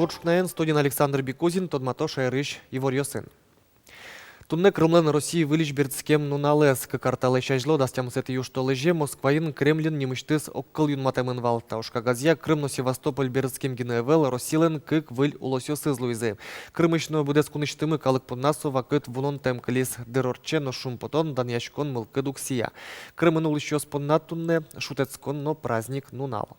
Буршкнаен, студент Александр Бекузин, Тодмато Шайрыш, Ивор Йосын. Тунне Крымлен России вылич бердскем нуналес, карталы шайжло дастямсет юштолыже, Москваин Кремлин немыштыс оккыл юнматемын валта. Ушкагазия Крымно Севастополь бердскем гиневел, Росилен кык выль улосё сызлуизе. Крымышно будес куныштымы калык поднасу вакыт вунон темкалис дырорче, но шум потон даньяшкон мылкы дуксия. Крымын улыщё спонна тунне, шутецкон, но праздник нунал.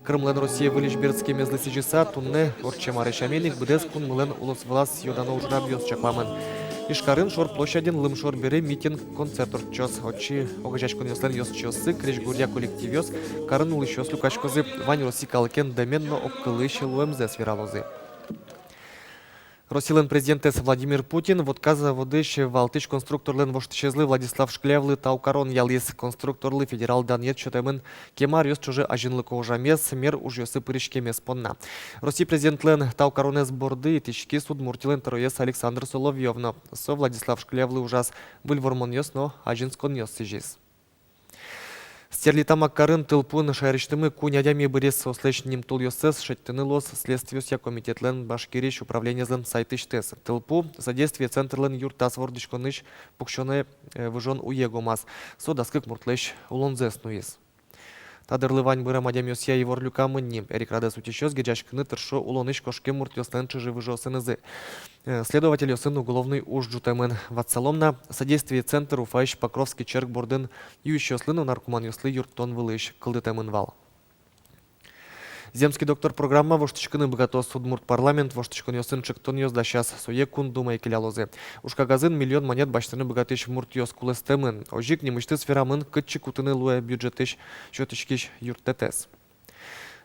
Крымлен Россия вылич бердскем мезлыси часа, тунне орчемары шаменик будес кун мылен улос влас йодано ужраб ёс чакламын. Ишкарын шор площадин лымшор бере митинг концерт орчос. Очи огачачкон ёслен ёс чосы, креш гурья коллектив ёс, карын улышёс лукачкозы, вань роси калкен доменно оккылыщи луэмзе свиралозы. Росилен президентес Владимир Путин, водказа водыщи валтыч конструкторлен воштычезлы Владислав Шклявлы таукарон ялис конструкторлы федерал данет чотемен кемар ёс чуже ажинлыко ужамес, мер уж ёсы пырышкемес понна. Россия президентлен таукаронес борды тички суд муртилен тароес Александр Соловьевна. Со Владислав Шклявлы ужас выльвормон ёс, но ажинскон ёс сижис. Стерлитама карын тылпун шайрыштымы кунядями бырес ослечним тул йосес шеттыны лос следствиюся комитетлен башкириш управлениезлен сайтыштес. Тылпу содействие центрлен юртас вордышконыш пукшоне выжон уегомас. Содаскык муртлеш улонзес нуис. Тадырлывань быра мадямёсья и ворлюкамы ним. Эрик Радес утещёс геджачкны тыршо улоныш кошке муртёслен чыжы выжосынызы. Следователь сын уголовный уж джутемен ватсаломна содействие центр уфаиш Покровский черк бордын юющёслыну наркоман ёслы юртон вылыш кылдытемен вал. Земский доктор программа воштычкыны богато судмурт парламент воштычкын ёсын чыктон ёс да щас сое кун думай келялозы. Ушкагазын миллион монет баштыны богатыш мурт ёс кулестемын. Ожик немышты сферамын кытчы кутыны луэ бюджетыш шотычкиш юрттетес.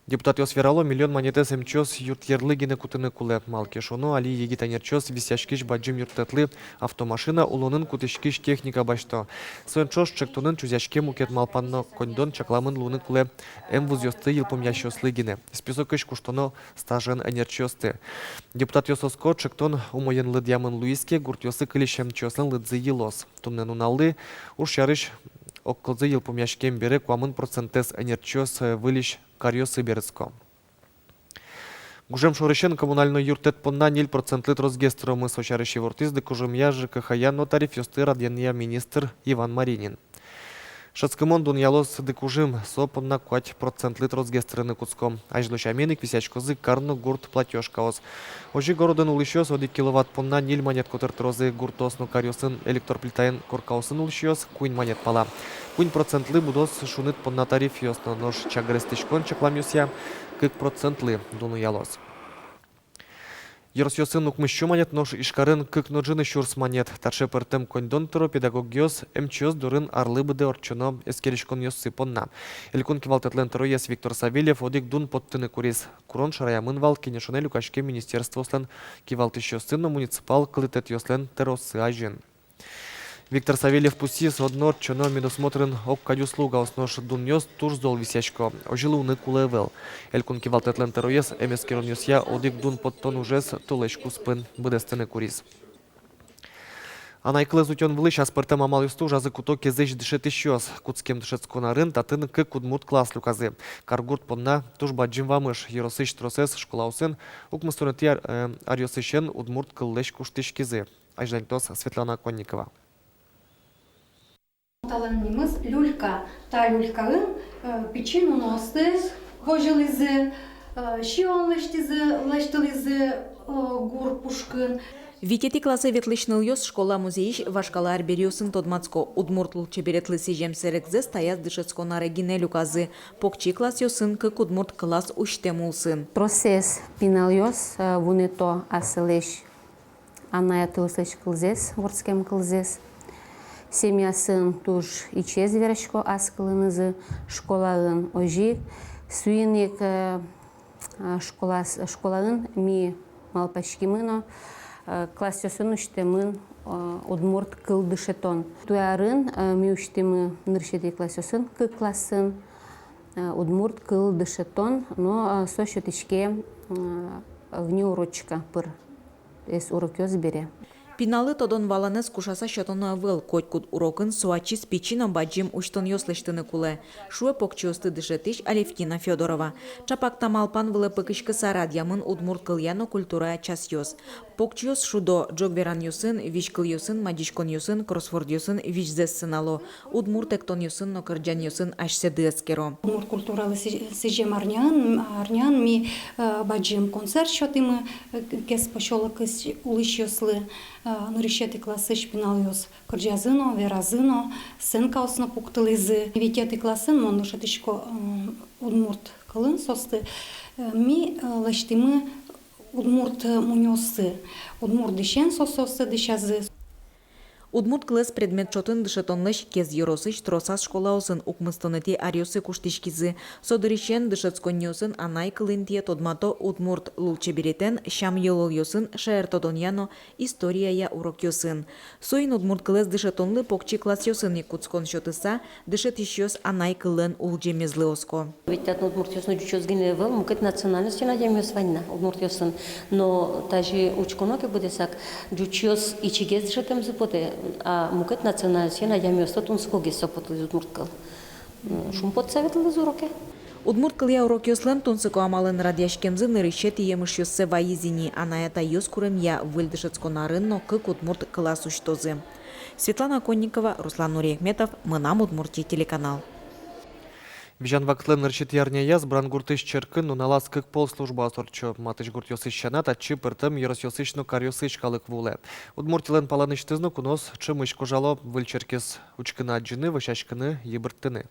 Депутат Йосферало миллион монетес мчос юрт ерлыгины кутыны куле малки шону али егитанерчос висяшкиш баджим юрттетлы автомашина улонын кутышкиш техника башто. Соенчош чектонын чузяшке мукет малпанно кондон чакламын луны куле вуз ёсты елпом ящослыгины. Список иш куштоно стажен энерчосты. Депутат Йососко чектон умоен лыдьямын луиске гурт ёсы кылишем чослен лыдзы елос. Тумнен уналды уж ярыш оккылзы елпом яшкем бере куамын процентес энерчос вылиш карьосы берецко. Гужем шорышен коммунальный юртет понна 0% розгестромы сочарыщи вортизды кужем яжы КХЯ, но тариф ёсты радьяния министр Иван Маринин. Шацкомон дун ялос декужим сопонна 5% розгестрыны куцком. Ажлыш аменик висячкозы карно гурт платёжкаос. Ожи городын улышёс 1 киловатт понна 0 монет котыртрозы гуртосну карьосын электроплитаен коркаусын улышёс куин монет пала. Куин процентлы будос шуныт понна тариф ёсно нож чагрестышкон чакламюся кык процентлы дуну ялос. Еросьёсын укмыщу монет нож ишкарын кык ноджыны щурс монет. Тарше пыртым кондон тыро педагогиос мчос дурын арлы быды орчоно эскеришкон ёссы понна. Элькун кивалтетлен тыро ес Виктор Савельев одик дун подтыны курис. Курон шараямын вал кенешоне люкашке министерство ослен кивалтыщёсын, но муниципал кылытет ёслен тыроссы ажин. Виктор Савельев пустис одно чоно медосмотрен оккадю слуга оснош дуньос туж зол висячко. Ожилу уны кулевел. Элькун кивалтетлен тероес эмескерон ёсья одик дун подтон ужес толечку спын быдестыны курис. Анайкылы зутён влыш аспыртым амал юсту жазы куто кезеш дышет ищёс. Куцкем дышецконарын татын кык кудмут класс люказы. Каргурт понна туж баджим вамыш. Еросыш тросес школаусын укмыстонети арьосышен удмурт кыллеш куштышкизы. Айждантос Светлана Конникова. Таланымыз люлька. Та люлькарын печину носты, вожилызы, шион лештылызы гур пушкын. Витети классы ветлышныл ёс школа музейиш вашкалар берёсын тодмацко удмуртл чеберетлы сижем серекзе стоят дышецко на регине люказы. Покчи класс ёсын кык удмурт класс уштемулсын. Процесс пинал ёс вунето асылеш аная тылсыч кылзес, ворскем кылзес. Семьясын туж ичез верешко аскылынызы школарын ожи. Суинник школарын ми малпачкимыно класс ёсын уштемын удмурт кылдышетон. Туярын ми уштемы ныршети класс ёсын кык классын удмурт кылдышетон, но сощетичке вне урочка пыр. Эс урок ёс бере. Пиналы тодон валанес кушаса шатона вел котькуд урокын суачи спичина баджим уштон ёслыштыны куле. Шуэ покчиосты дышетыш Алевтина Федорова. Чапак тамалпан вылы пыкышкы сарадьямын удмурт кыльяно культура час ёс. Покчиос шудо джогверан ёсын, вишкыл ёсын, мадишкон ёсын, кроссворд ёсын, вишзес сынало. Удмурт эктон ёсын, нокырджан ёсын ашсе дыэскеро. Удмурт культуралы сижем арнян ми баджим концерт шотымы кес пошолок улыш ёслы. Нырищети класыш пиналиос кырджазыно, веразыно, сынка осно пуктылызы. Витети класын моношетишко удмурт кылын состы. Ми лаштимы удмурт муньосы. Удмурт дишен сососы дишазы. Удмурт класс предмет чотын дышетонлыш кез еросыш тросас школаосын укмыстонети ариосы куштишкизы. Содырищен дышетсконьосын анай кылынтие тодмато удмурт лулчеберетен шам йолол йосын шаертодоньяно история урок йосын. Соин удмурт класс дышетонлы покчи класс йосын якутскон шотыса дышетиш йос анай кылын улджемезлы оско. Ведь от удмурт йосын жучозгине вел мукет национальности надям йос ванна удмурт йосын. Но тажи учконоке буде сак жучоз ичигез дышетем зупоте. А мукет национальности надям йос тот унскоги сопот из удмурт кыл. Шумпот советлы зуроке. Удмурт кылья урок йослен тунсыко амалын радяшкемзы нырышет иемыш йоссе ваизини, а на это йос курымья выльдышецко нарынно кык удмурт класс уштозы. Светлана Конникова, Руслан Нуриахметов, Мынам Удмуртия телеканал. Вижан ваклен нырчит ярня яз брангуртыш черкын уналас кык пол служба сорчо матыш гурт йосыщана тачы пыртым ерос йосычно кар йосыч калык вуле. Удмуртилен паланыш тызну кунос чымыш кожало выльчеркес учкына джины вышачкыны ебырттыны.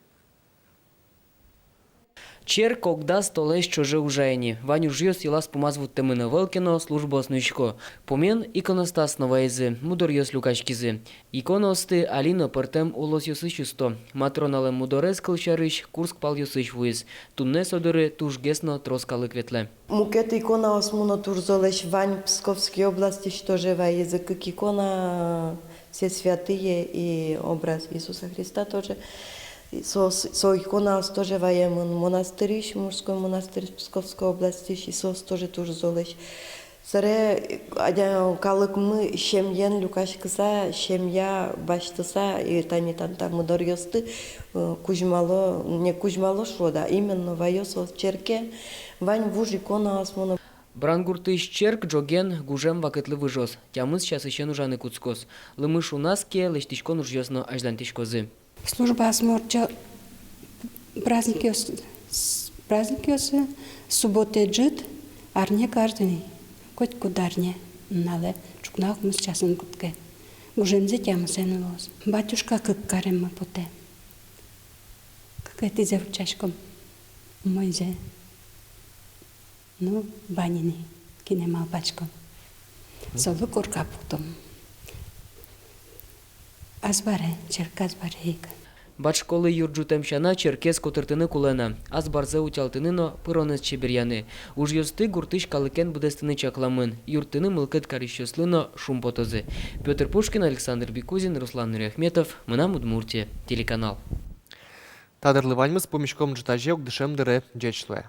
Чер когда столеш чуже ужайни. Ваню жьёс елас помазвут темына велкино служба оснучко. Помен иконостас новаизы, мудор йос люкачкизы. Иконосты алино пертем улос йосычусто. Матроналем мудорез кылчарыш, Курск пал йосыч вуиз. Тунне содыры туж гесно троскалык ветле. Мукет икона осмуно турзолеш Вань Псковской области, что живая язык, как икона все святые и образ Иисуса Христа тоже. Со икона тоже воем монастырь, мужской монастырь Псковской области, Иисус тоже турзолеш. Саре калык мы шемьен люкашкаса, шемья баштыса и тани танта мудор йосты кужмало, не кужмало шода, именно воёс черке, Вань вуж икона осмуно. Брангуртыш черк джоген гужем вакытлы выжос. Тямыз сейчас еще нужаны куцкос. Лымыш у нас ке лештичко нужьёсно аждантичкозы. Служба сморча праздники субботы джит, арне каждый, хоть кударне, нале, чукнах мы сейчас он кутке. Гужемзе тема сенелос. Батюшка как карем мы поте. Как ты за чашком мойзе. Ну, банины, кинема пачком. Солу курка потом. Азбаре, черка азбаре. Бачколи юрджутемщана черкес котыртыны кулена. Аз барзе утялтыныно пыронес чеберяны. Уж йосты гуртыш калыкен будестыны чакламын. Юртыны мылкыт карищослыно шумпотозы. Петр Пушкин, Александр Бекузин, Руслан Нуриахметов. Мынам Удмуртия телеканал. Тадырлы ваньмыз помешком джитажеок дышем дыре джечлуэ.